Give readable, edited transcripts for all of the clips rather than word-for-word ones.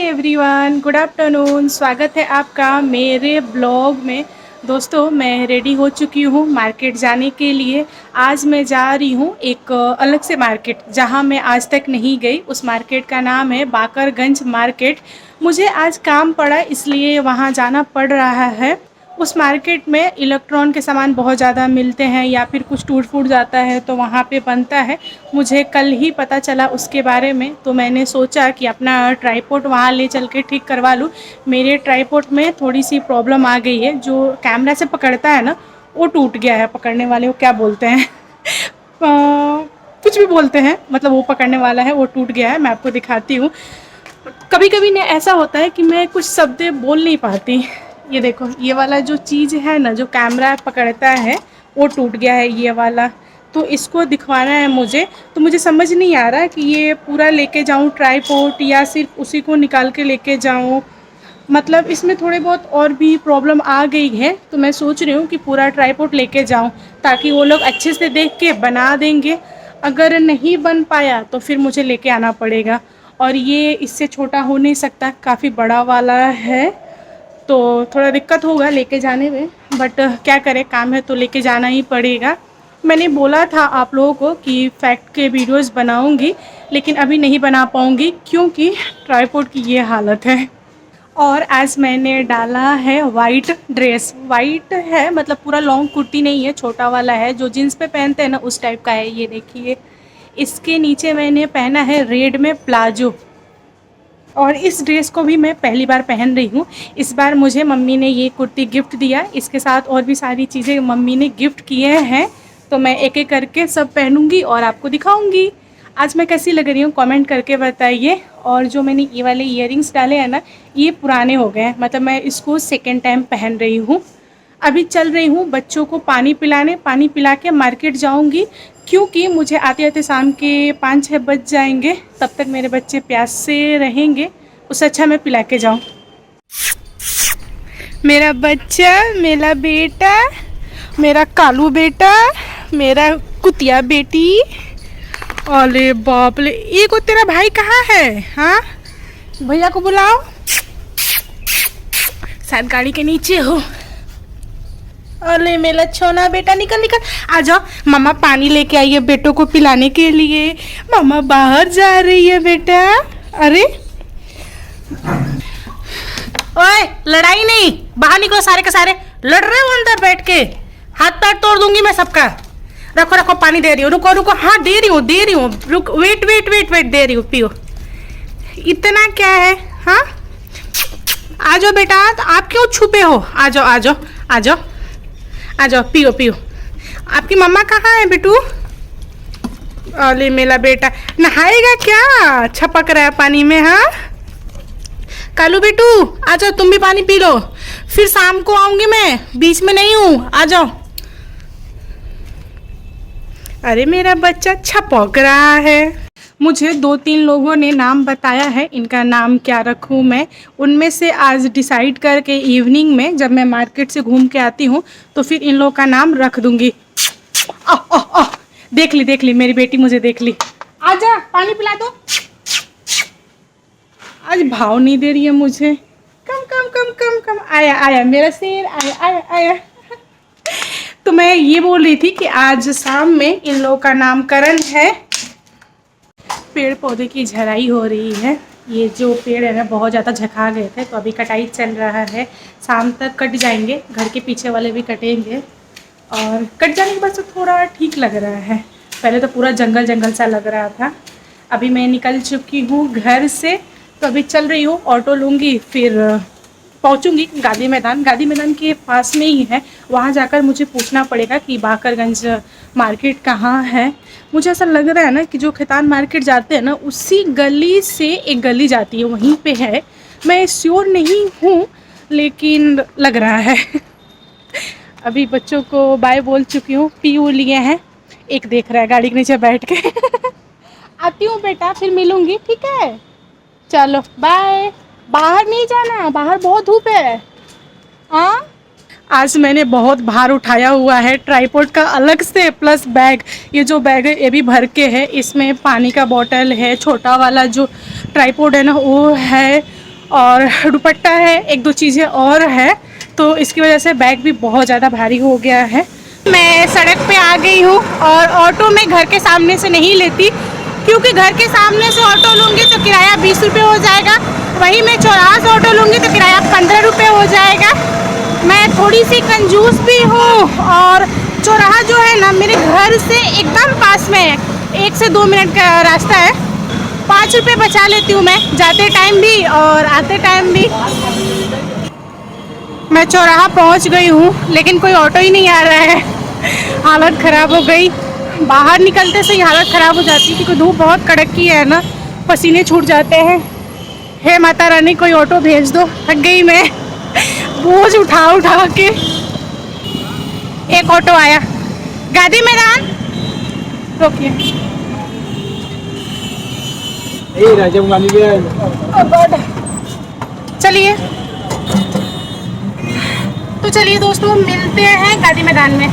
Everyone, good afternoon. स्वागत है आपका मेरे ब्लॉग में। दोस्तों, मैं रेडी हो चुकी हूँ मार्केट जाने के लिए। आज मैं जा रही हूँ एक अलग से मार्केट, जहाँ मैं आज तक नहीं गई। उस मार्केट का नाम है बाकरगंज मार्केट। मुझे आज काम पड़ा, इसलिए वहाँ जाना पड़ रहा है। उस मार्केट में इलेक्ट्रॉन के सामान बहुत ज़्यादा मिलते हैं, या फिर कुछ टूट फूट जाता है तो वहाँ पे बनता है। मुझे कल ही पता चला उसके बारे में, तो मैंने सोचा कि अपना ट्राईपोड वहाँ ले चल के ठीक करवा लूँ। मेरे ट्राईपोड में थोड़ी सी प्रॉब्लम आ गई है। जो कैमरा से पकड़ता है ना, वो टूट गया है। पकड़ने वाले वो क्या बोलते हैं कुछ भी बोलते हैं, मतलब वो पकड़ने वाला है, वो टूट गया है। मैं आपको दिखाती हूँ। कभी कभी ने ऐसा होता है कि मैं कुछ शब्द बोल नहीं पाती। ये देखो, ये वाला जो चीज़ है ना, जो कैमरा पकड़ता है, वो टूट गया है ये वाला। तो इसको दिखवाना है मुझे। तो मुझे समझ नहीं आ रहा कि ये पूरा लेके जाऊँ ट्राईपोड, या सिर्फ उसी को निकाल के लेके जाऊँ। मतलब इसमें थोड़े बहुत और भी प्रॉब्लम आ गई है, तो मैं सोच रही हूँ कि पूरा ट्राईपोड लेके जाऊँ, ताकि वो लोग अच्छे से देख के बना देंगे। अगर नहीं बन पाया तो फिर मुझे लेके आना पड़ेगा। और ये इससे छोटा हो नहीं सकता, काफ़ी बड़ा वाला है, तो थोड़ा दिक्कत होगा लेके जाने में। बट क्या करें, काम है तो लेके जाना ही पड़ेगा। मैंने बोला था आप लोगों को कि फैक्ट के वीडियोस बनाऊंगी, लेकिन अभी नहीं बना पाऊंगी क्योंकि ट्राईपोड की ये हालत है। और आज मैंने डाला है वाइट ड्रेस। वाइट है, मतलब पूरा लॉन्ग कुर्ती नहीं है, छोटा वाला है, जो जीन्स पे पहनते हैं ना, उस टाइप का है। ये देखिए, इसके नीचे मैंने पहना है रेड में प्लाजो। और इस ड्रेस को भी मैं पहली बार पहन रही हूँ। इस बार मुझे मम्मी ने ये कुर्ती गिफ्ट दिया। इसके साथ और भी सारी चीज़ें मम्मी ने गिफ्ट किए हैं, तो मैं एक एक करके सब पहनूंगी और आपको दिखाऊंगी। आज मैं कैसी लग रही हूँ कमेंट करके बताइए। और जो मैंने ये वाले इयररिंग्स डाले हैं ना, ये पुराने हो गए हैं, मतलब मैं इसको सेकेंड टाइम पहन रही हूँ। अभी चल रही हूँ बच्चों को पानी पिलाने। पानी पिला के मार्केट जाऊँगी, क्योंकि मुझे आते आते शाम के 5-6 बज जाएंगे। तब तक मेरे बच्चे प्यास से रहेंगे, उससे अच्छा मैं पिला के जाऊँ। मेरा बच्चा, मेरा बेटा, मेरा कालू बेटा, मेरा कुतिया बेटी। अरे बाप रे, ये को तेरा भाई कहाँ है? हाँ, भैया को बुलाओ, शायद गाड़ी के नीचे हो। अरे मेरा छोना बेटा, निकल निकल, आ जाओ। मम्मा पानी लेके आई है बेटों को पिलाने के लिए। मम्मा बाहर जा रही है बेटा। अरे ओए, लड़ाई नहीं, बाहर निकलो सारे के सारे। लड़ रहे हो अंदर बैठ के? हाथ पैर तोड़ दूंगी मैं सबका। रखो रखो, पानी दे रही हूँ। रुको रुको, हाँ दे रही हूँ। रुक, वेट वेट वेट वेट, दे रही हूँ, पियो। इतना क्या है? हाँ, आ जाओ बेटा, आप क्यों छुपे हो? आ जाओ आ जाओ आ जाओ आ जाओ, पियो पियो। आपकी मम्मा कहाँ है बेटू? अरे मेरा बेटा नहाएगा क्या? छपक रहा है पानी में। हाँ कालू बेटू, आ जाओ, तुम भी पानी पी लो। फिर शाम को आऊंगी मैं, बीच में नहीं हूँ, आ जाओ। अरे मेरा बच्चा छपक रहा है। मुझे 2-3 लोगों ने नाम बताया है, इनका नाम क्या रखूं मैं। उनमें से आज डिसाइड करके इवनिंग में जब मैं मार्केट से घूम के आती हूँ, तो फिर इन लोगों का नाम रख दूंगी। देख ली मेरी बेटी, मुझे देख ली। आजा, पानी पिला दो। आज भाव नहीं दे रही है मुझे। कम कम कम कम कम। आया आया मेरा शेर, आया आया आया। तो मैं ये बोल रही थी कि आज शाम में इन लोगों का नामकरण है। पेड़ पौधे की झड़ाई हो रही है। ये जो पेड़ है ना, बहुत ज़्यादा झका गए थे, तो अभी कटाई चल रहा है। शाम तक कट जाएंगे, घर के पीछे वाले भी कटेंगे। और कट जाने के बाद तो थोड़ा ठीक लग रहा है। पहले तो पूरा जंगल जंगल सा लग रहा था। अभी मैं निकल चुकी हूँ घर से, तो अभी चल रही हूँ, ऑटो लूँगी, फिर पहुँचूँगी गांधी मैदान। गांधी मैदान के पास में ही है। वहाँ जाकर मुझे पूछना पड़ेगा कि बाकरगंज मार्केट कहाँ है। मुझे ऐसा लग रहा है ना कि जो खैतान मार्केट जाते हैं ना, उसी गली से एक गली जाती है, वहीं पे है। मैं श्योर नहीं हूँ, लेकिन लग रहा है। अभी बच्चों को बाय बोल चुकी हूँ, पीयू लिए हैं। एक देख रहा है गाड़ी के नीचे बैठ के। आती हूँ बेटा, फिर मिलूँगी, ठीक है? चलो बाय। बाहर नहीं जाना, बाहर बहुत धूप है। हाँ, आज मैंने बहुत भार उठाया हुआ है, ट्राईपोड का अलग से, प्लस बैग। ये जो बैग है ये भी भर के है। इसमें पानी का बोतल है, छोटा वाला जो ट्राईपोड है ना वो है, और दुपट्टा है, एक दो चीज़ें और है, तो इसकी वजह से बैग भी बहुत ज़्यादा भारी हो गया है। मैं सड़क पे आ गई हूँ और ऑटो में घर के सामने से नहीं लेती, क्योंकि घर के सामने से ऑटो लूँगी तो किराया 20 रुपये हो जाएगा, वहीं मैं चौराहा से ऑटो लूँगी तो किराया 15 रुपये हो जाएगा। मैं थोड़ी सी कंजूस भी हूँ और चौराहा जो है ना मेरे घर से एकदम पास में है, 1 से 2 मिनट का रास्ता है। 5 रुपये बचा लेती हूँ मैं जाते टाइम भी और आते टाइम भी। मैं चौराहा पहुँच गई हूँ लेकिन कोई ऑटो ही नहीं आ रहा है, हालत ख़राब हो गई। बाहर निकलते से ही हालत ख़राब हो जाती है क्योंकि धूप बहुत कड़क की है ना, पसीने छूट जाते हैं। हे माता रानी कोई ऑटो भेज दो, थक गई मैं बोझ उठा उठा के। एक ऑटो आया, गांधी मैदान रोकिए। राजीव गांधी चलिए तो चलिए दोस्तों मिलते हैं गांधी मैदान में।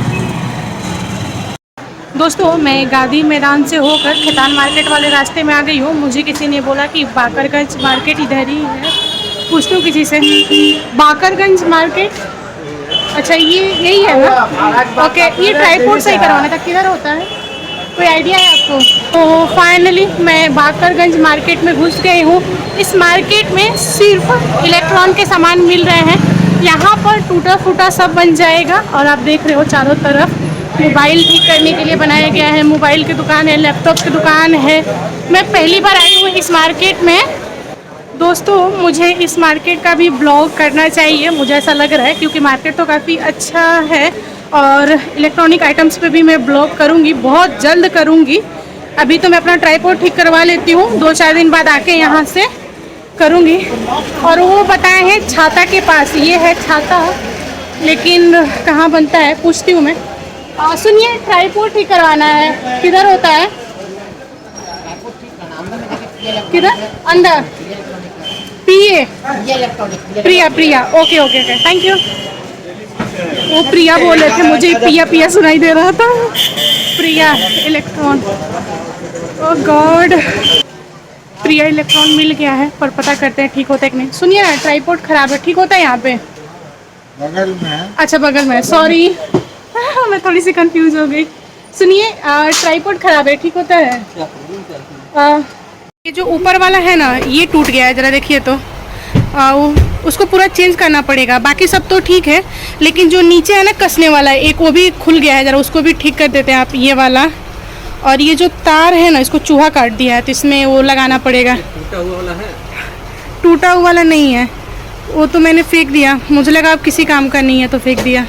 दोस्तों मैं गांधी मैदान से होकर खेतान मार्केट वाले रास्ते में आ गई हूँ। मुझे किसी ने बोला कि बाकरगंज मार्केट इधर ही है, पूछती हूँ किसी से। बाकरगंज मार्केट, अच्छा ये यही है ना? ओके, ये ट्राईपोड सही करवाना था, किधर होता है, कोई आइडिया है आपको? तो फाइनली मैं बाकरगंज मार्केट में घुस गई हूँ। इस मार्केट में सिर्फ इलेक्ट्रॉन के सामान मिल रहे हैं। यहाँ पर टूटा फूटा सब बन जाएगा और आप देख रहे हो चारों तरफ मोबाइल ठीक करने के लिए बनाया गया है। मोबाइल की दुकान है, लैपटॉप की दुकान है। मैं पहली बार आई हूँ इस मार्केट में। दोस्तों मुझे इस मार्केट का भी ब्लॉग करना चाहिए, मुझे ऐसा लग रहा है, क्योंकि मार्केट तो काफ़ी अच्छा है और इलेक्ट्रॉनिक आइटम्स पे भी मैं ब्लॉग करूँगी, बहुत जल्द करूँगी। अभी तो मैं अपना ट्राईपोड ठीक करवा लेती हूँ, 2-4 दिन बाद आके यहाँ से करूँगी। और वो बताए हैं छाता के पास, ये है छाता, लेकिन कहाँ बनता है पूछती हूँ मैं। सुनिए ट्राईपोड ठीक करवाना है, किधर होता है? किधर? अंदर PA Priya, Priya, okay okay okay, thank you. वो प्रिया बोल रहे थे, मुझे पिया पिया सुनाई दे रहा था। प्रिया इलेक्ट्रॉन, ओह गॉड, प्रिया इलेक्ट्रॉन मिल गया है, पर पता करते हैं ठीक होता है कि नहीं। सुनिए ना ट्राईपोड खराब है, ठीक होता है यहाँ पे? बगल में। अच्छा बगल में, सॉरी मैं थोड़ी सी कंफ्यूज हो गई। सुनिए ट्राईपोड खराब है, ठीक होता है? ये जो ऊपर वाला है ना ये टूट गया है, ज़रा देखिए तो। उसको पूरा चेंज करना पड़ेगा, बाकी सब तो ठीक है, लेकिन जो नीचे है ना कसने वाला है एक, वो भी खुल गया है, ज़रा उसको भी ठीक कर देते हैं आप, ये वाला। और ये जो तार है ना इसको चूहा काट दिया है, तो इसमें वो लगाना पड़ेगा। टूटा हुआ वाला है? टूटा हुआ वाला नहीं है, वो तो मैंने फेंक दिया, मुझे लगा अब किसी काम का नहीं है तो फेंक दिया।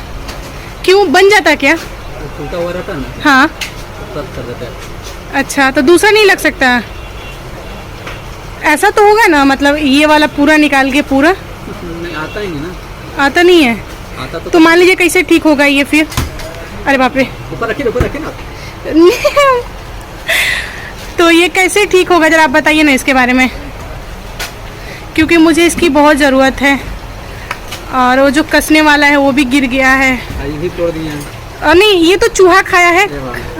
क्यों, बन जाता क्या? टूटा हुआ रहता ना? हाँ तब कर देता है। अच्छा, तो दूसरा नहीं लग सकता? ऐसा तो होगा ना, मतलब ये वाला पूरा निकाल के पूरा? नहीं, आता ही नहीं ना। आता नहीं है? आता तो मान लीजिए कैसे ठीक होगा ये फिर? अरे बाप रे, ऊपर रखिए ना। तो ये कैसे ठीक होगा जरा आप बताइए ना इसके बारे में, क्योंकि मुझे इसकी बहुत ज़रूरत है। और वो जो कसने वाला है वो भी गिर गया है। ये भी तोड़ दिए हैं। नहीं, ये तो चूहा खाया है।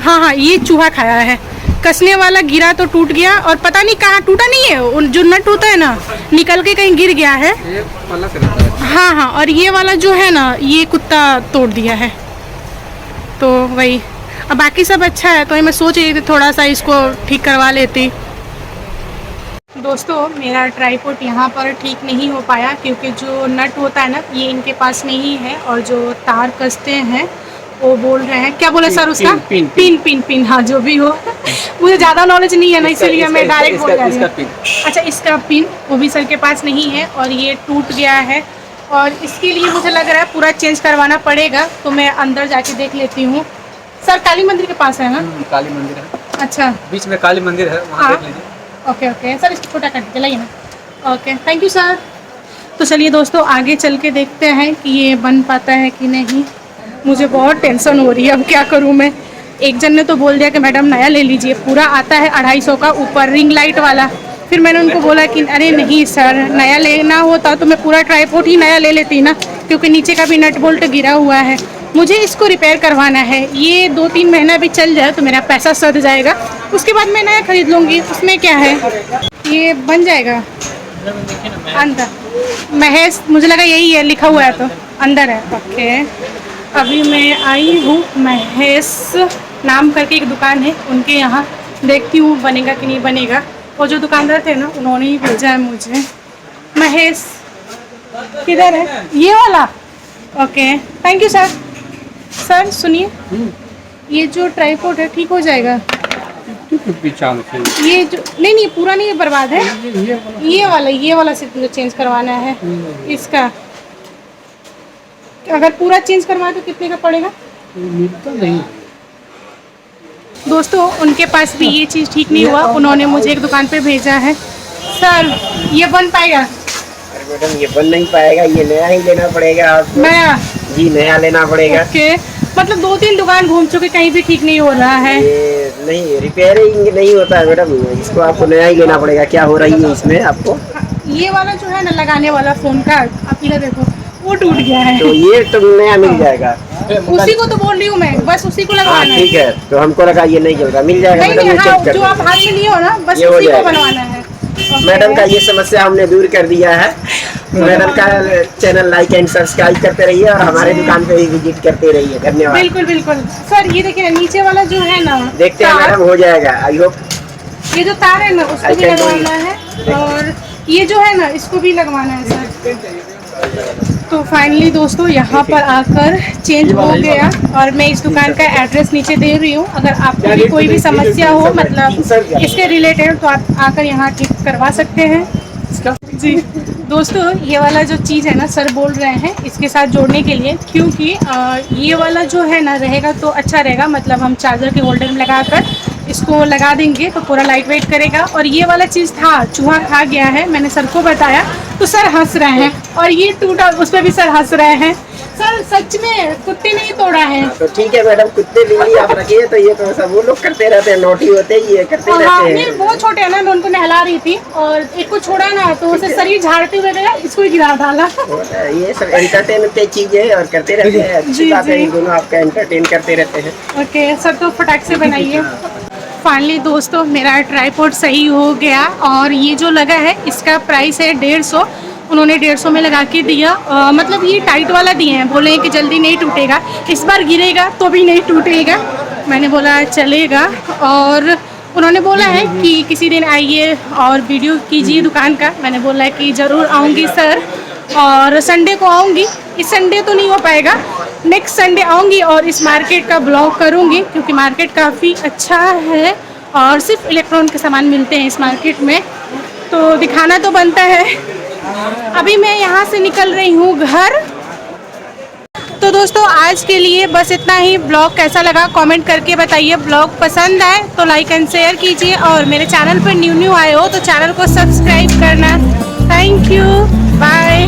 हाँ हाँ, ये चूहा खाया है। कसने वाला गिरा तो टूट गया, और पता नहीं कहाँ टूटा, नहीं है जो नट होता है ना निकल के कहीं गिर गया है। ये पलक रहता है। हाँ हाँ, और ये वाला जो है ना ये कुत्ता तोड़ दिया है, तो वही। अब बाकी सब अच्छा है, तो मैं सोच रही थी थोड़ा सा इसको ठीक करवा लेती। दोस्तों मेरा ट्राईपोड यहाँ पर ठीक नहीं हो पाया, क्योंकि जो नट होता है ना ये इनके पास नहीं है, और जो तार कसते हैं वो बोल रहे हैं, क्या बोले सर उसका? पिन, हाँ जो भी हो मुझे ज़्यादा नॉलेज नहीं है ना, इसीलिए मैं डायरेक्ट बोल रही हूँ। अच्छा, इसका पिन वो भी सर के पास नहीं है, और ये टूट गया है, और इसके लिए मुझे लग रहा है पूरा चेंज करवाना पड़ेगा। तो मैं अंदर जाके देख लेती हूँ। सर काली मंदिर के पास है ना? काली मंदिर है। अच्छा, बीच में काली मंदिर है, वहाँ देख लीजिए। ओके ओके सर, इसको छोटा काट के लाइए ना। Okay, thank you sir. तो चलिए दोस्तों आगे चल के देखते हैं कि ये बन पाता है कि नहीं। मुझे बहुत टेंशन हो रही है, अब क्या करूँ मैं। एक जन ने तो बोल दिया कि मैडम नया ले लीजिए, पूरा आता है 250 का, ऊपर रिंग लाइट वाला। फिर मैंने उनको बोला कि अरे नहीं सर, नया लेना होता तो मैं पूरा ट्राईपोड ही नया ले लेती ना, क्योंकि नीचे का भी नट बोल्ट गिरा हुआ है। मुझे इसको रिपेयर करवाना है, ये 2-3 महीना भी चल जाए तो मेरा पैसा सध जाएगा, उसके बाद मैं नया खरीद लूँगी, उसमें क्या है। ये बन जाएगा? अंदर महेश, मुझे लगा यही है, लिखा हुआ है तो अंदर है। ओके, अभी मैं आई हूँ महेश नाम करके एक दुकान है उनके यहाँ, देखती हूँ बनेगा कि नहीं बनेगा। वो जो दुकानदार थे ना उन्होंने ही भेजा है मुझे। महेश किधर है? ये वाला? Okay, thank you sir. Sir सुनिए, ये जो ट्राइपॉड है ठीक हो जाएगा? ये जो नहीं पूरा नहीं बर्बाद है, ये वाला सिर्फ मुझे चेंज करवाना है इसका। अगर पूरा चेंज करवाए तो कितने का पड़ेगा? मिलता नहीं दोस्तों उनके पास भी ये चीज़ ठीक नहीं हुआ, उन्होंने मुझे एक दुकान पे भेजा है। सर ये बन पाएगा? अरे मैडम ये बन नहीं पाएगा, ये नया ही लेना पड़ेगा आपको। नया? जी नया लेना पड़ेगा। ओके, मतलब 2-3 दुकान घूम चुके, कहीं भी ठीक नहीं हो रहा है। ये नहीं रिपेयरिंग नहीं होता है मैडम, इसको आपको नया ही लेना पड़ेगा। क्या हो रही है इसमें आपको? ये वाला जो है ना लगाने वाला फोन का, आप इधर देखो वो टूट गया है। तो ये तो नया मिल जाएगा। उसी को तो बोल रही हूँ मैं, बस उसी को हाँ लगवाना है। ठीक है, तो हमको लगा ये नहीं चलता, मिल जाएगा नहीं मैडम। नहीं, ये हाँ चेक कर जो आप हाथ में लिए हो ना, बस ये हो उसी को जाएगा। बनवाना है। ओके। मैडम का ये समस्या हमने दूर कर दिया है। मैडम का चैनल लाइक एंड सब्सक्राइब करते रहिए और हमारे दुकान पे भी विजिट करते रहिए। धन्यवाद। बिल्कुल बिल्कुल सर, ये देखिए ना नीचे वाला जो है ना, देखते हैं मैडम, हो जाएगा आई होप। ये जो तार है ना उसको भी लगवाना है, और ये जो है ना इसको भी लगवाना है सर। तो फाइनली दोस्तों यहाँ पर आकर चेंज हो गया, और मैं इस दुकान का एड्रेस नीचे दे रही हूँ। अगर आपको भी कोई भी समस्या हो मतलब इसके रिलेटेड, तो आप आकर यहाँ ठीक करवा सकते हैं जी। दोस्तों ये वाला जो चीज़ है ना, सर बोल रहे हैं इसके साथ जोड़ने के लिए, क्योंकि ये वाला जो है ना रहेगा तो अच्छा रहेगा। मतलब हम चार्जर के होल्डर में लगाकर इसको लगा देंगे तो पूरा लाइट वेट करेगा। और ये वाला चीज़ था, चूहा खा गया है, मैंने सर को बताया तो सर हंस रहे हैं, और ये टूटा उस पर भी सर हंस रहे हैं। सर सच में कुत्ते ने ही तोड़ा है। तो ठीक है मैडम, कुत्ते बिल्ली आप रखिए, तो ये तो सब वो लोग करते रहते हैं, नोटी होते ही ये करते हाँ रहते नहीं, हैं। बहुत छोटे है ना, मैं उनको नहला रही थी और एक को छोड़ा ना तो उसे शरीर झाड़ते हुए गया, इसको ही गिरा डाला। ये सब एंटरटेन की चीजें और करते रहते हैं। अच्छी बात है, दोनों आपका एंटरटेन करते रहते हैं। ओके सर, तो फटाक से बनाइए। फाइनली दोस्तों मेरा ट्राइपॉड सही हो गया, और ये जो लगा है इसका प्राइस है 150। उन्होंने 150 में लगा के दिया। मतलब ये टाइट वाला दिए हैं, बोले हैं कि जल्दी नहीं टूटेगा, इस बार गिरेगा तो भी नहीं टूटेगा। मैंने बोला चलेगा, और उन्होंने बोला है कि किसी दिन आइए और वीडियो कीजिए दुकान का। मैंने बोला है कि ज़रूर आऊँगी सर, और संडे को आऊँगी। इस संडे तो नहीं हो पाएगा, नेक्स्ट संडे आऊँगी और इस मार्केट का ब्लॉग करूँगी, क्योंकि मार्केट काफ़ी अच्छा है और सिर्फ इलेक्ट्रॉनिक के सामान मिलते हैं इस मार्केट में, तो दिखाना तो बनता है। अभी मैं यहाँ से निकल रही हूँ घर। तो दोस्तों आज के लिए बस इतना ही। ब्लॉग कैसा लगा कमेंट करके बताइए। ब्लॉग पसंद आए तो लाइक एंड शेयर कीजिए, और मेरे चैनल पर न्यू आए हो तो चैनल को सब्सक्राइब करना। Thank you, bye.